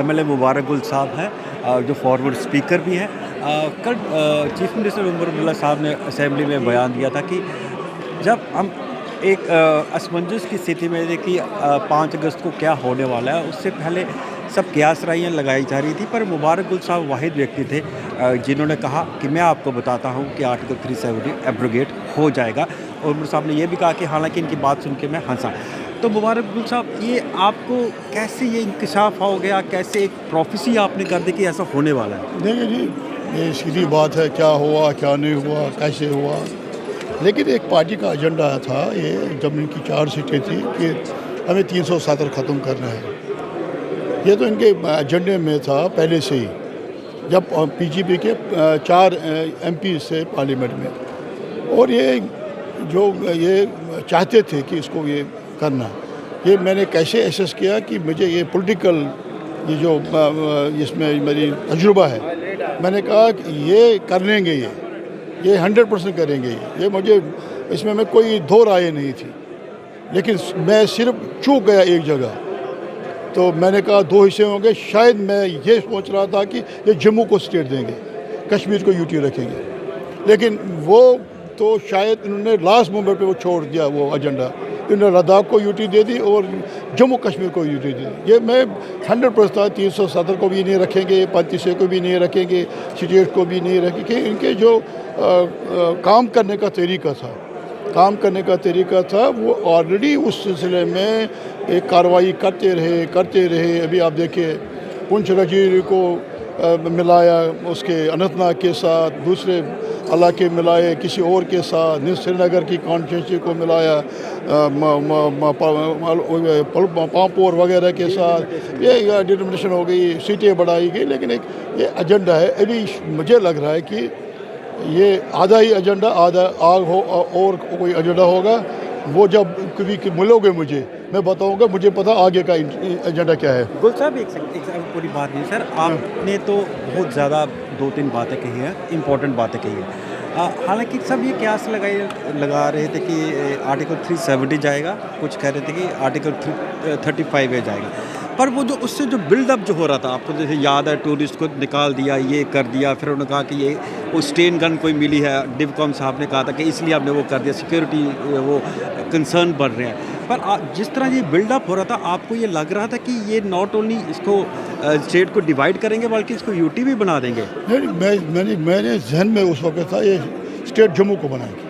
MLA मुबारक गुल साहब हैं, जो फॉरवर्ड स्पीकर भी हैं। कल चीफ मिनिस्टर उमर अब्दुल्ला साहब ने असेंबली में बयान दिया था कि जब हम एक असमंजस की स्थिति में थे कि 5 अगस्त को क्या होने वाला है, उससे पहले सब क़यासराइयाँ लगाई जा रही थी, पर मुबारक गुल साहब वाहिद व्यक्ति थे जिन्होंने कहा कि मैं आपको बताता हूँ कि आर्टिकल 370 एब्रोगेट हो जाएगा। और उमर साहब ने ये भी कहा कि हालांकि इनकी बात सुन के मैं हंसा। तो मुबारक गुल साहब, ये आपको कैसे ये इंकशाफ हो गया, कैसे एक प्रोफेसी आपने कर दी कि ऐसा होने वाला है? देखिए जी, ये सीधी बात है, क्या हुआ क्या नहीं हुआ कैसे हुआ, लेकिन एक पार्टी का एजेंडा था ये, जब इनकी 4 सीटें थी कि हमें 370 ख़त्म करना है। ये तो इनके एजेंडे में था पहले से ही, जब PGP के 4 MP से पार्लियामेंट में, और ये जो ये चाहते थे कि इसको ये करना। ये मैंने कैसे एसेस किया कि मुझे ये पॉलिटिकल ये जो इसमें मेरी तजुर्बा है, मैंने कहा कि ये कर लेंगे, ये 100% करेंगे। ये मुझे इसमें मैं कोई दो राय नहीं थी, लेकिन मैं सिर्फ चूक गया एक जगह। तो मैंने कहा 2 हिस्से होंगे, शायद मैं ये सोच रहा था कि ये जम्मू को स्टेट देंगे, कश्मीर को UT रखेंगे, लेकिन वो तो शायद इन्होंने लास्ट मोमेंट पे वो छोड़ दिया वो एजेंडा। इन्होंने लद्दाख को UT दे दी और जम्मू कश्मीर को UT दे दी। ये मैं 100% था, 370 को भी नहीं रखेंगे, 35 को भी नहीं रखेंगे, स्टेट को भी नहीं रखेंगे। इनके जो काम करने का तरीका था वो ऑलरेडी उस सिलसिले में एक कार्रवाई करते रहे। अभी आप देखिए, पुंछ रजीर को मिलाया उसके अनंतनाग के साथ, दूसरे इलाके मिलाए किसी और के साथ, श्रीनगर की कॉन्स्टिट्यूंसी को मिलाया पामपोर वगैरह के साथ, ये डिटर्मिनेशन हो गई, सीटें बढ़ाई गई। लेकिन एक ये एजेंडा है, अभी मुझे लग रहा है कि ये आधा ही एजेंडा, आधा आग हो और कोई एजेंडा होगा। वो जब कभी मिलोगे मुझे, मैं बताऊंगा, मुझे पता आगे का एजेंडा क्या है। गुल साहब, एक पूरी बात नहीं सर, आपने तो बहुत ज़्यादा 2-3 बातें कही हैं, इम्पोर्टेंट बातें कही हैं। हालांकि सब ये कयास लगा रहे थे कि आर्टिकल 370 जाएगा, कुछ कह रहे थे कि आर्टिकल 35A जाएगा, पर वो जो उससे जो बिल्डअप जो हो रहा था, आपको जैसे याद है, टूरिस्ट को निकाल दिया, ये कर दिया, फिर उन्होंने कहा कि ये वो स्टेन गन कोई मिली है, डिवकॉम साहब ने कहा था कि इसलिए आपने वो कर दिया, सिक्योरिटी वो कंसर्न बढ़ रहे हैं। पर जिस तरह ये बिल्डअप हो रहा था, आपको ये लग रहा था कि ये नॉट ओनली इसको स्टेट को डिवाइड करेंगे बल्कि इसको UT भी बना देंगे? नहीं, मेरे जहन में उस वक्त था ये स्टेट जम्मू को बनाएंगे,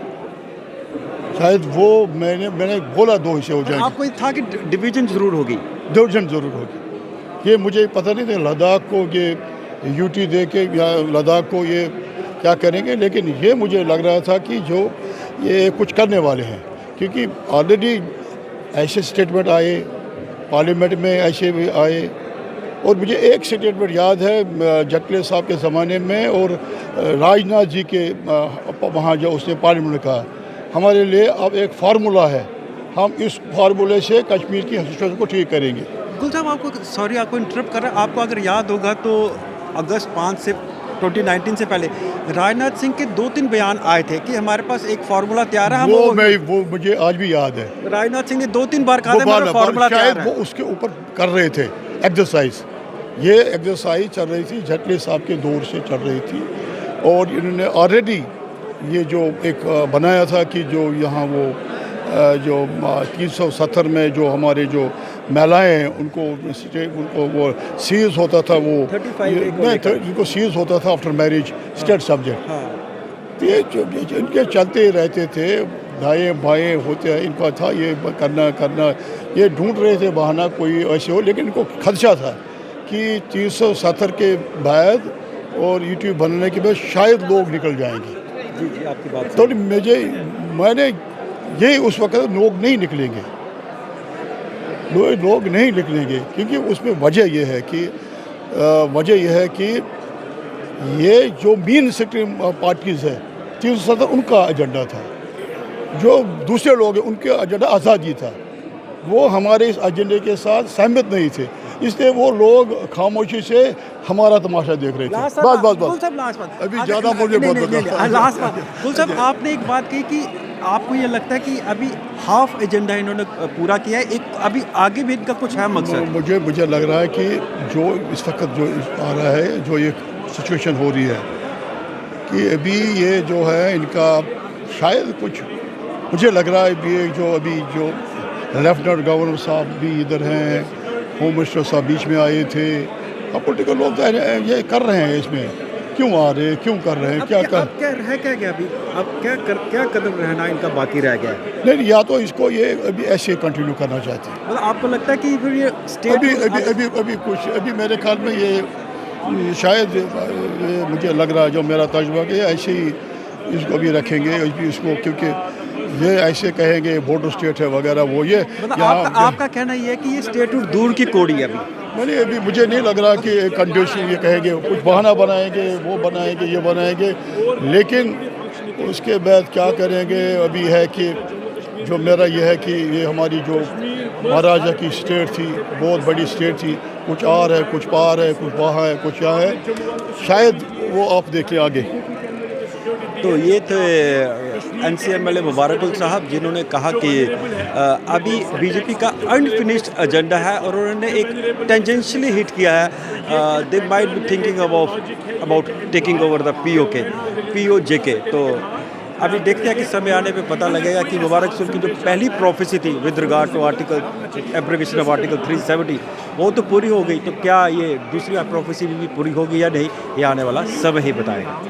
शायद वो मैंने बोला 2 हिस्से हो जाएंगे। आपको ये था कि डिवीजन ज़रूर होगी? डिवीजन ज़रूर होगी। ये मुझे पता नहीं था लद्दाख को ये UT दे के या लद्दाख को ये क्या करेंगे, लेकिन ये मुझे लग रहा था कि जो ये कुछ करने वाले हैं, क्योंकि ऑलरेडी ऐसे स्टेटमेंट आए, पार्लियामेंट में ऐसे भी आए। और मुझे एक स्टेटमेंट याद है जटले साहब के ज़माने में, और राजनाथ जी के वहाँ जो उसने पार्लियामेंट में कहा, हमारे लिए अब एक फार्मूला है, हम इस फार्मूले से कश्मीर की सिचुएशन को ठीक करेंगे। गुल साहब, आपको इंटरप्ट कर रहा है, आपको अगर याद होगा तो अगस्त 5 से 2019 से पहले राजनाथ सिंह के 2-3 बयान आए थे कि हमारे पास एक फार्मूला तैयार है। वो मुझे आज भी याद है, राजनाथ सिंह ने 2-3 बार कहा था मेरा फार्मूला तैयार है। वो उसके ऊपर कर रहे थे एक्सरसाइज। ये एक्सरसाइज चल रही थी, जटले साहब के दौर से चल रही थी, और इन्होंने ऑलरेडी ये जो एक बनाया था कि जो यहाँ वो जो 370 में जो हमारे जो महिलाएँ हैं उनको वो सीज होता था, वो उनको सीज होता था आफ्टर मैरिज स्टेट सब्जेक्ट। तो ये इनके चलते रहते थे, दाएँ बाएँ होते हैं, इनका था ये करना ये ढूंढ रहे थे बहाना कोई ऐसे हो, लेकिन इनको खदशा था कि 370 के बाद और UT बनने के बाद शायद लोग निकल जाएंगे। जी, आपकी बात। तो मैंने यही उस वक्त लोग नहीं निकलेंगे, क्योंकि उसमें वजह यह है कि ये जो मेन स्ट्रीम पार्टीज़ है 370 उनका एजेंडा था, जो दूसरे लोग हैं उनका एजेंडा आज़ादी था, वो हमारे इस एजेंडे के साथ सहमत नहीं थे, इसलिए वो लोग खामोशी से हमारा तमाशा देख रहे थे। बस गुल साहब, लास्ट बात, अभी ज़्यादा मुझे बहुत लास्ट बात। गुल साहब, आपने एक बात कही कि आपको ये लगता है कि अभी हाफ एजेंडा इन्होंने पूरा किया है, एक अभी आगे भी इनका कुछ है मकसद? मुझे लग रहा है कि जो इस वक्त जो आ रहा है, जो ये सिचुएशन हो रही है कि अभी ये जो है इनका शायद कुछ, मुझे लग रहा है अभी जो लेफ्टिनेंट गवर्नर साहब भी इधर हैं, होम मिनिस्टर साहब बीच में आए थे, अब पॉलिटिकल लोग ये कर रहे हैं, इसमें क्यों आ रहे हैं, क्यों कर रहे हैं, अब क्या अब क्या रह क्या गया अभी? अब क्या कदम रहना इनका बाकी रह गया है? नहीं, या तो इसको ये अभी ऐसे कंटिन्यू करना चाहते हैं। मतलब आपको लगता है कि फिर ये स्टेट अभी मेरे ख्याल में ये शायद ये मुझे लग रहा है, जो मेरा तजुर्बा कि ऐसे ही इसको भी रखेंगे इसको, क्योंकि ये ऐसे कहेंगे बॉर्डर स्टेट है वगैरह, वो ये मतलब आपका कहना ये है कि ये स्टेटहुड दूर की कोड़ी है अभी? मैंने अभी मुझे नहीं लग रहा कि कंडीशन ये कहेंगे, कुछ बहाना बनाएंगे, वो बनाएंगे, ये बनाएंगे, लेकिन उसके बाद क्या करेंगे अभी है कि जो मेरा ये है कि ये हमारी जो महाराजा की स्टेट थी, बहुत बड़ी स्टेट थी, कुछ आर है, कुछ पार है, कुछ वहाँ है, कुछ यहाँ है, शायद वो आप देखें आगे। तो ये थे NCMLA मुबारकुल साहब, जिन्होंने कहा कि अभी बीजेपी का अनफिनिश्ड एजेंडा है और उन्होंने एक टेंजेंशियली हिट किया है, they might be thinking about taking over the POJK। तो अभी देखते हैं कि समय आने पे पता लगेगा कि मुबारक सुर की जो पहली प्रोफेसी थी with regard to abbreviation of article 370 वो तो पूरी हो गई, तो क्या ये दूसरी प्रोफेसी भी पूरी होगी या नहीं, ये आने वाला समय ही बताएगा।